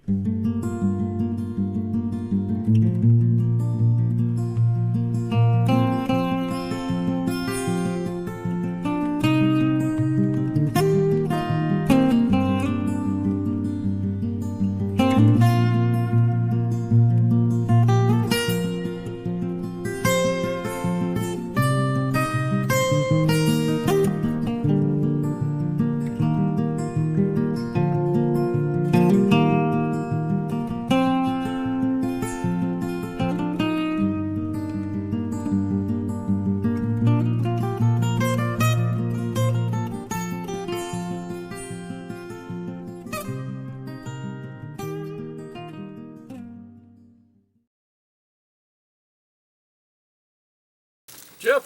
Jeff,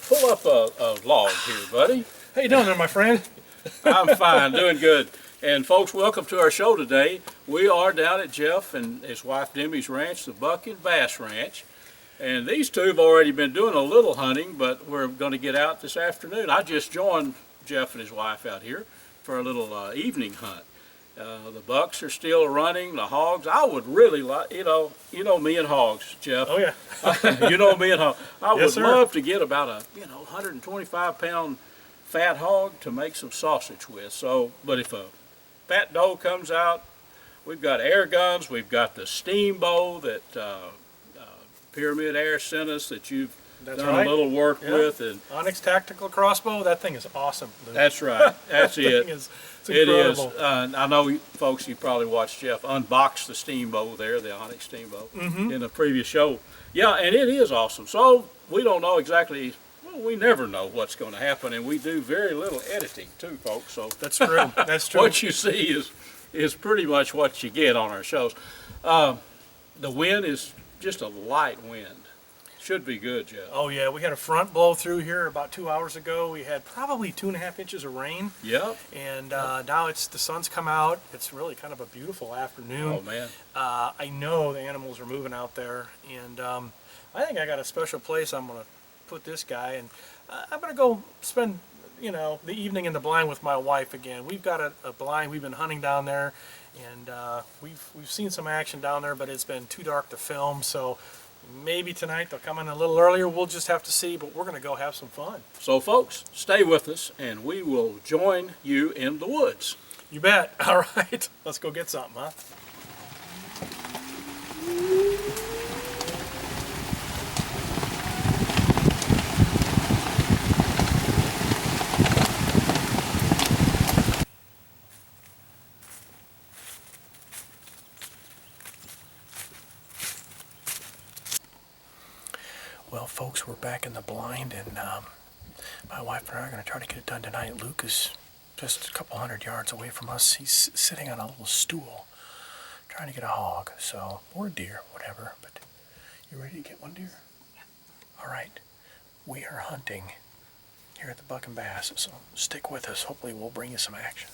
pull up a log here, buddy. How you doing there, my friend? I'm fine, doing good. And folks, welcome to our show today. We are down at Jeff and his wife Demi's ranch, the Buck and Bass Ranch. And these two have already been doing a little hunting, but we're going to get out this afternoon. I just joined Jeff and his wife out here for a little evening hunt. The bucks are still running, the hogs. I would really like, you know me and hogs, Jeff. Oh yeah. You know me and hogs. I Yes, would sir. love to get about a 125-pound fat hog to make some sausage with. So, but if a fat doe comes out, we've got air guns. We've got the steam bow that Pyramid Air sent us that you've That's done right. a little work Yeah. with, and Onyx tactical crossbow. That thing is awesome. Luke. that's right. That's That it. thing is, it's It is. incredible. I know, folks, you probably watched Jeff unbox the steamboat there, the Onyx steamboat, in the previous show. Yeah, and it is awesome. So we don't know exactly, well, we never know what's going to happen, and we do very little editing too, folks. So That's true. That's true. what you see is pretty much what you get on our shows. The wind is just a light wind. Should be good, Jeff. Oh yeah, we had a front blow through here about 2 hours ago. We had probably 2.5 inches of rain, Yep. and now the sun's come out. It's really kind of a beautiful afternoon. Oh, man. I know the animals are moving out there, and I think I got a special place I'm going to put this guy, and I'm going to go spend the evening in the blind with my wife again. We've got a blind. We've been hunting down there, and we've seen some action down there, but it's been too dark to film, so maybe tonight they'll come in a little earlier. We'll just have to see, but we're going to go have some fun. So, folks, stay with us, and we will join you in the woods. You bet. All right, let's go get something, huh? Well, folks, we're back in the blind, and my wife and I are going to try to get it done tonight. Luke is just a couple hundred yards away from us. He's sitting on a little stool trying to get a hog, or a deer, whatever. But you ready to get one, deer? All right. We are hunting here at the Buck and Bass, so stick with us. Hopefully we'll bring you some action.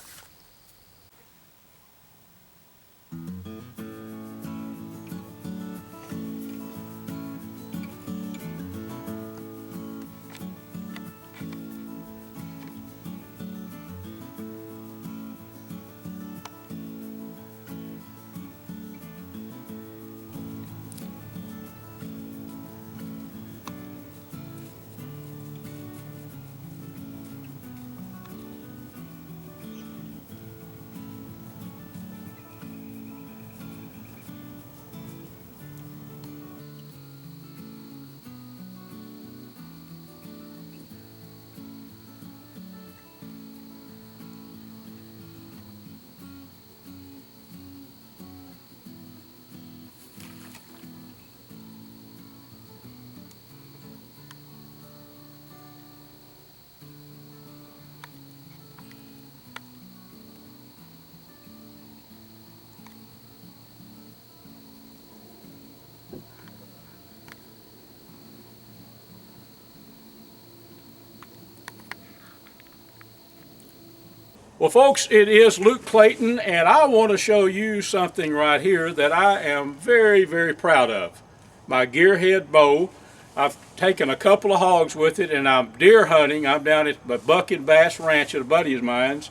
Well, folks, it is Luke Clayton, and I want to show you something right here that I am very, very proud of. My gearhead bow. I've taken a couple of hogs with it, and I'm deer hunting. I'm down at the Buck and Bass Ranch at a buddy of mine's,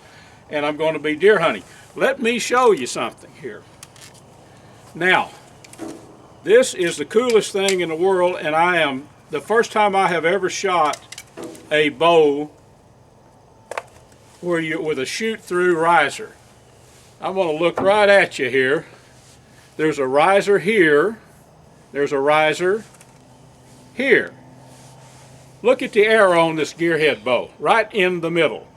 and I'm going to be deer hunting. Let me show you something here. Now, this is the coolest thing in the world, and I am the first time I have ever shot a bow where you with a shoot-through riser. I'm going to look right at you here. There's a riser here. There's a riser here. Look at the arrow on this gearhead bow, right in the middle.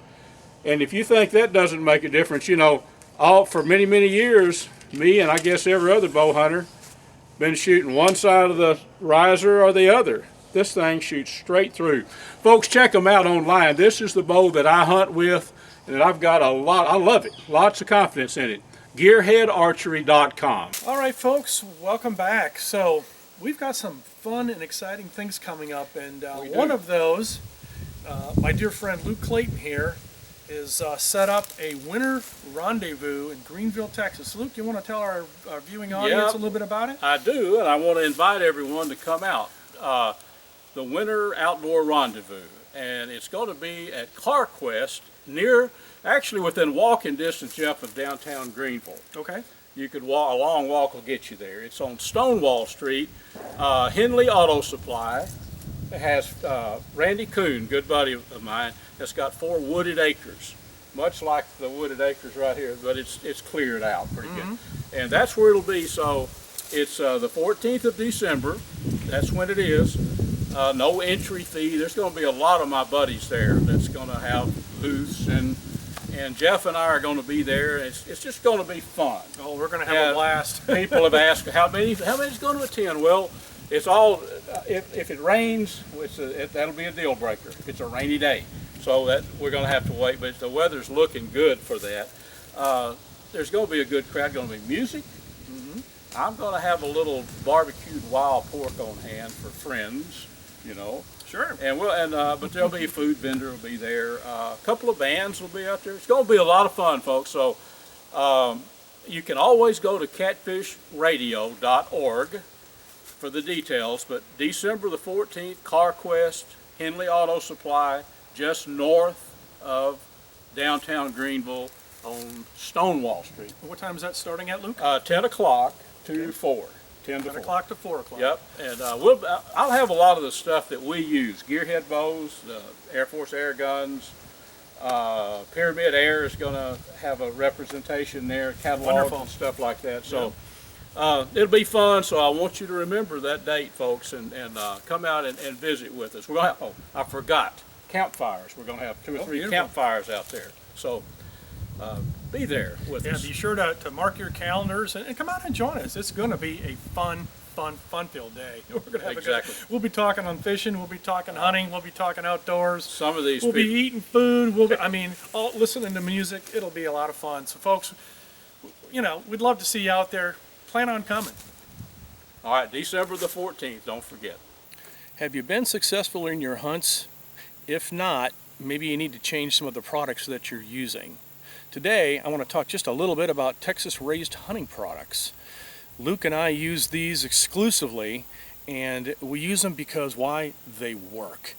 And if you think that doesn't make a difference, you know, for many, many years, me and I guess every other bow hunter been shooting one side of the riser or the other. This thing shoots straight through. Folks, check them out online. This is the bow that I hunt with, and I've got a lot, I love it, lots of confidence in it. GearheadArchery.com. All right, folks, welcome back. So we've got some fun and exciting things coming up, and one of those, my dear friend Luke Clayton here, is set up a winter rendezvous in Greenville, Texas. Luke, you want to tell our viewing audience a little bit about it? I do, and I want to invite everyone to come out. The Winter Outdoor Rendezvous, and it's going to be at CarQuest, actually within walking distance, Jeff, of downtown Greenville. Okay. You could walk, a long walk will get you there. It's on Stonewall Street, Henley Auto Supply. It has Randy Kuhn, good buddy of mine, that's got 4 wooded acres, much like the wooded acres right here, but it's cleared out pretty good. And that's where it'll be. So it's the 14th of December. That's when it is. No entry fee. There's going to be a lot of my buddies there that's going to have booths, and Jeff and I are going to be there. It's just going to be fun. Oh, we're going to have a blast. People have asked how many's going to attend. Well, it's all if it rains, that'll be a deal breaker. If it's a rainy day, so that we're going to have to wait. But the weather's looking good for that. There's going to be a good crowd. Going to be music. I'm going to have a little barbecued wild pork on hand for friends. You know. Sure. And but there'll be a food vendor will be there. A couple of bands will be out there. It's going to be a lot of fun, folks. So you can always go to catfishradio.org for the details. But December the 14th, CarQuest, Henley Auto Supply, just north of downtown Greenville on Stonewall Street. What time is that starting at, Luke? 10 o'clock to 4. 10 to 4. 10 o'clock to 4 o'clock. Yep, and I'll have a lot of the stuff that we use. Gearhead bows, Air Force air guns, Pyramid Air is going to have a representation there, catalogs and stuff like that. So it'll be fun, so I want you to remember that date, folks, and come out and visit with us. We're going to have, I forgot, campfires. We're going to have 2 or 3 campfires out there. So be there with us. Yeah, be sure to mark your calendars and come out and join us. It's going to be a fun-filled day. We're going to have we'll be talking on fishing. We'll be talking hunting. We'll be talking outdoors. Some of these we'll be eating food. All listening to music. It'll be a lot of fun. So, folks, you know, we'd love to see you out there. Plan on coming. All right, December the 14th. Don't forget. Have you been successful in your hunts? If not, maybe you need to change some of the products that you're using. Today, I want to talk just a little bit about Texas-raised hunting products. Luke and I use these exclusively, and we use them because why? They work.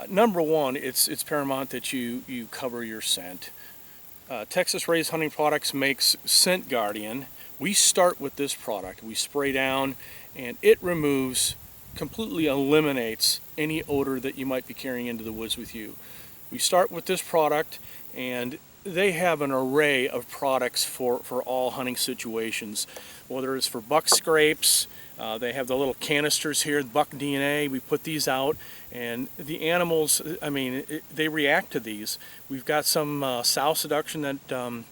Number one, it's paramount that you cover your scent. Texas-raised hunting products makes Scent Guardian. We start with this product. We spray down, and it completely eliminates any odor that you might be carrying into the woods with you. We start with this product, and they have an array of products for all hunting situations, whether it's for buck scrapes. They have the little canisters here, buck DNA. We put these out, and the animals, they react to these. We've got some sow seduction that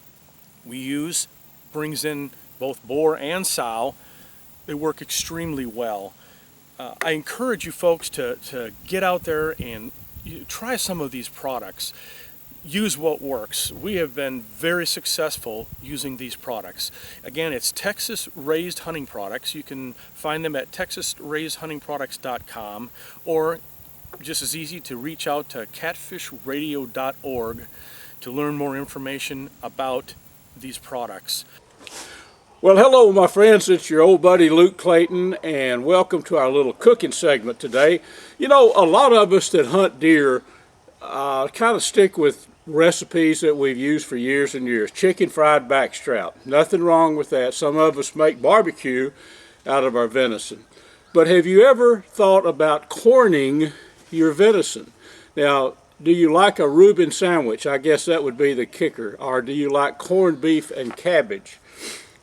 we use, brings in both boar and sow. They work extremely well. I encourage you folks to get out there and try some of these products. Use what works. We have been very successful using these products. Again, it's Texas-raised hunting products. You can find them at texasraisedhuntingproducts.com, or just as easy to reach out to catfishradio.org to learn more information about these products. Well, hello, my friends. It's your old buddy Luke Clayton, and welcome to our little cooking segment today. You know, a lot of us that hunt deer kind of stick with recipes that we've used for years and years. Chicken fried backstrap. Nothing wrong with that. Some of us make barbecue out of our venison. But have you ever thought about corning your venison? Now, do you like a Reuben sandwich? I guess that would be the kicker. Or do you like corned beef and cabbage?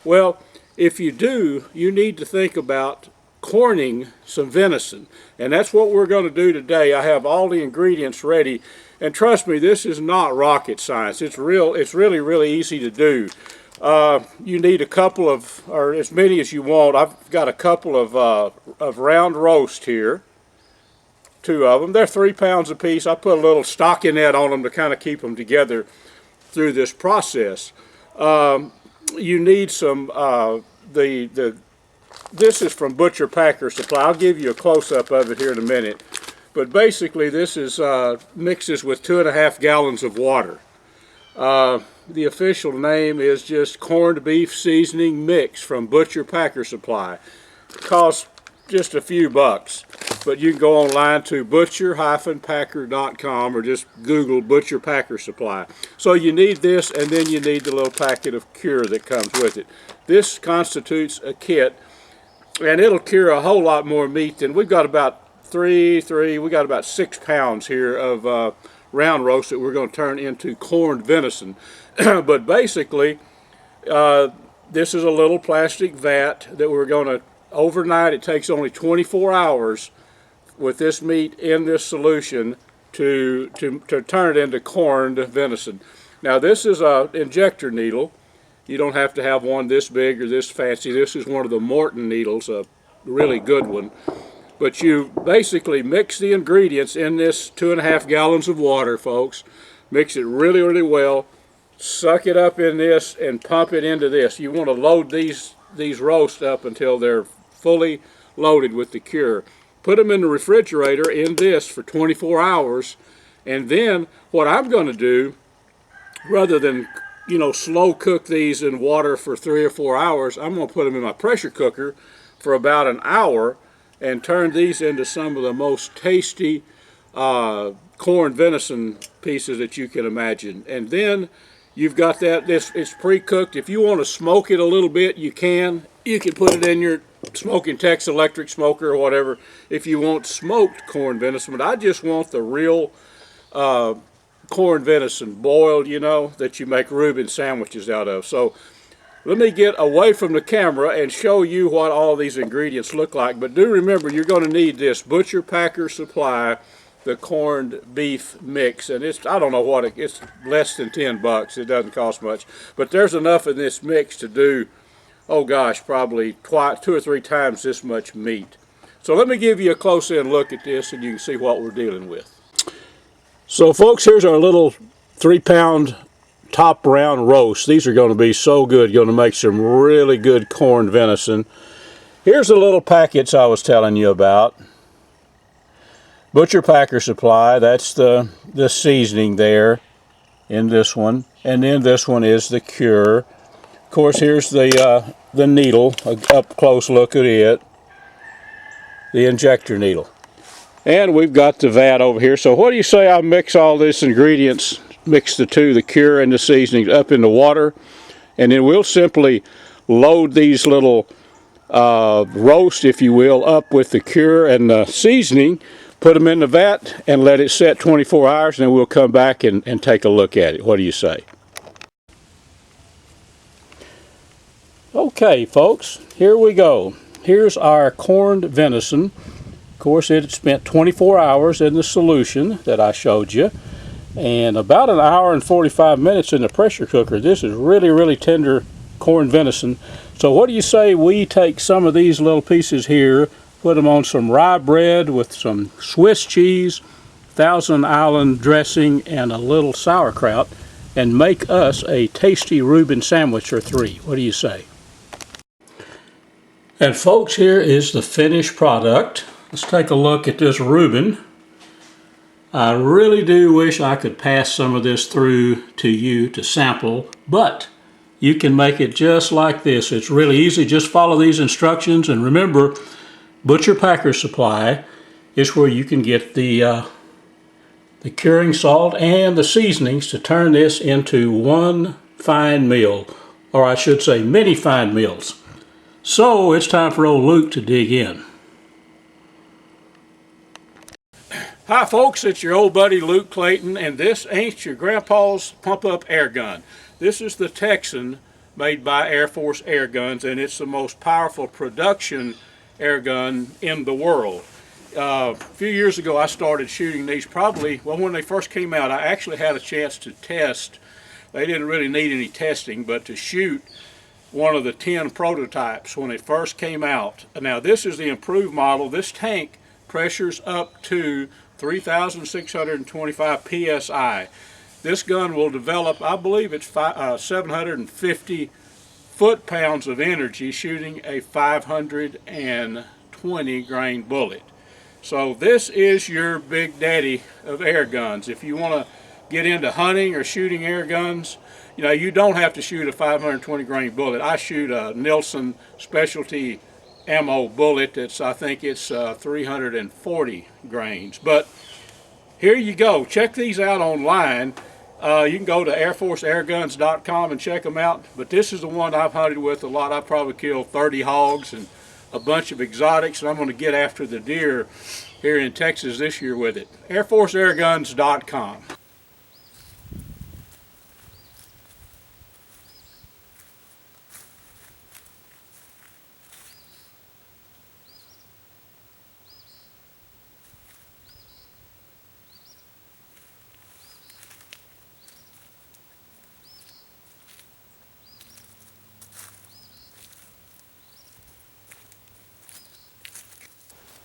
Well, if you do, you need to think about corning some venison. And that's what we're going to do today. I have all the ingredients ready. And trust me, this is not rocket science. It's really, really easy to do. You need a couple of, or as many as you want. I've got a couple of round roast here. 2 of them. They're 3 pounds apiece. I put a little stockinette on them to kind of keep them together through this process. You need some, this is from Butcher Packer Supply. I'll give you a close-up of it here in a minute. But basically this is mixes with 2.5 gallons of water. The official name is just corned beef seasoning mix from Butcher Packer Supply. It costs just a few bucks, but you can go online to butcher-packer.com or just Google Butcher Packer Supply. So you need this, and then you need the little packet of cure that comes with it. This constitutes a kit, and it'll cure a whole lot more meat than we've got. About we got about 6 pounds here of round roast that we're going to turn into corned venison. But basically, this is a little plastic vat that we're going to overnight. It takes only 24 hours with this meat in this solution to turn it into corned venison. Now this is an injector needle. You don't have to have one this big or this fancy. This is one of the Morton needles, a really good one. But you basically mix the ingredients in this 2.5 gallons of water, folks. Mix it really, really well. Suck it up in this and pump it into this. You want to load these roasts up until they're fully loaded with the cure. Put them in the refrigerator in this for 24 hours. And then what I'm going to do, rather than slow cook these in water for 3 or 4 hours, I'm going to put them in my pressure cooker for about an hour and turn these into some of the most tasty corned venison pieces that you can imagine. And then you've got that, it's pre-cooked. If you want to smoke it a little bit, you can. You can put it in your Smoking Tex electric smoker or whatever if you want smoked corned venison. But I just want the real corned venison, boiled, that you make Reuben sandwiches out of. So let me get away from the camera and show you what all these ingredients look like. But do remember, you're going to need this Butcher Packer Supply, the corned beef mix. And I don't know what it's less than 10 bucks. It doesn't cost much. But there's enough in this mix to do, oh gosh, probably 2 or 3 times this much meat. So let me give you a close-in look at this and you can see what we're dealing with. So folks, here's our little 3-pound top round roast. These are going to be so good. Going to make some really good corned venison. Here's the little packets I was telling you about. Butcher Packer Supply, that's the seasoning there in this one. And then this one is the cure. Of course, here's the needle, a up close look at it. The injector needle. And we've got the vat over here. So what do you say I mix all these ingredients, mix the two, the cure and the seasoning, up in the water, and then we'll simply load these little roast, if you will, up with the cure and the seasoning, put them in the vat and let it set 24 hours, and then we'll come back and take a look at it. What do you say? Okay folks, here we go. Here's our corned venison. Of course, it spent 24 hours in the solution that I showed you, and about an hour and 45 minutes in the pressure cooker. This is really, really tender corned venison. So what do you say we take some of these little pieces here, put them on some rye bread with some Swiss cheese, Thousand Island dressing, and a little sauerkraut, and make us a tasty Reuben sandwich or 3. What do you say? And folks, here is the finished product. Let's take a look at this Reuben. I really do wish I could pass some of this through to you to sample, but you can make it just like this. It's really easy. Just follow these instructions, and remember, Butcher Packer Supply is where you can get the the curing salt, and the seasonings to turn this into one fine meal, or I should say many fine meals. So it's time for old Luke to dig in. Hi folks, it's your old buddy Luke Clayton, and this ain't your grandpa's pump-up air gun. This is the Texan made by Air Force Air Guns, and it's the most powerful production air gun in the world. A few years ago I started shooting these probably, well, when they first came out I actually had a chance to test. They didn't really need any testing, but to shoot one of the 10 prototypes when it first came out. Now this is the improved model. This tank pressures up to 3,625 psi. This gun will develop, I believe it's 750 foot-pounds of energy shooting a 520 grain bullet. So this is your big daddy of air guns. If you want to get into hunting or shooting air guns, you know, you don't have to shoot a 520 grain bullet. I shoot a Nielsen specialty ammo bullet that's, I think it's 340 grains. But here you go. Check these out online. You can go to airforceairguns.com and check them out. But this is the one I've hunted with a lot. I've probably killed 30 hogs and a bunch of exotics, and I'm going to get after the deer here in Texas this year with it. airforceairguns.com.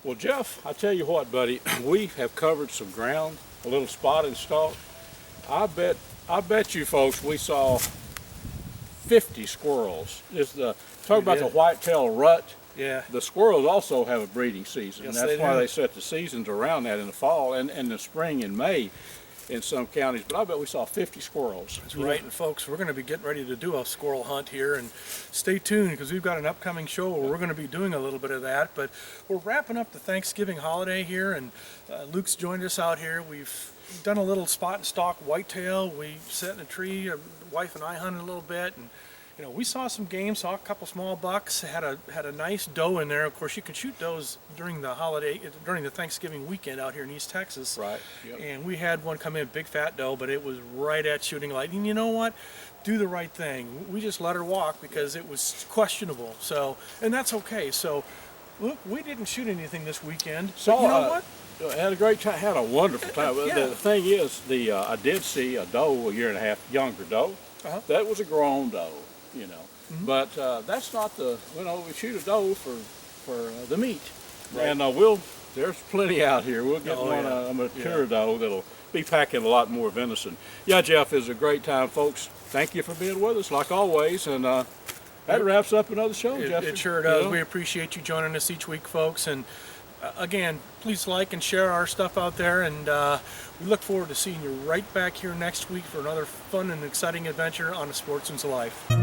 Well, Jeff, I tell you what, buddy, we have covered some ground, a little spot and stalk. I bet you folks we saw 50 squirrels. Talk about the whitetail rut. Yeah. The squirrels also have a breeding season. Yes, That's why they set the seasons around that in the fall and the spring and May in some counties. But I bet we saw 50 squirrels. That's right, and folks, we're going to be getting ready to do a squirrel hunt here, and stay tuned because we've got an upcoming show where we're going to be doing a little bit of that. But we're wrapping up the Thanksgiving holiday here, and Luke's joined us out here. We've done a little spot and stalk whitetail. We sat in a tree, wife and I hunted a little bit, and you know, we saw some game, saw a couple small bucks, had a nice doe in there. Of course, you can shoot does during the Thanksgiving weekend out here in East Texas. Right. Yep. And we had one come in, big fat doe, but it was right at shooting light. And you know what? Do the right thing. We just let her walk because it was questionable. So, and that's okay. So, look, we didn't shoot anything this weekend. So, you know what? Had a great time, had a wonderful time. Yeah. The thing is, I did see a doe, a year and a half younger doe. That was a grown doe, you know. Mm-hmm. But that's not we shoot a doe for the meat. Right. And there's plenty out here. We'll get a mature doe that'll be packing a lot more venison. Yeah, Jeff, it's a great time, folks. Thank you for being with us, like always. And that wraps up another show, Jeff. It sure does. You know? We appreciate you joining us each week, folks. And again, please like and share our stuff out there, and we look forward to seeing you right back here next week for another fun and exciting adventure on the Sportsmans Life.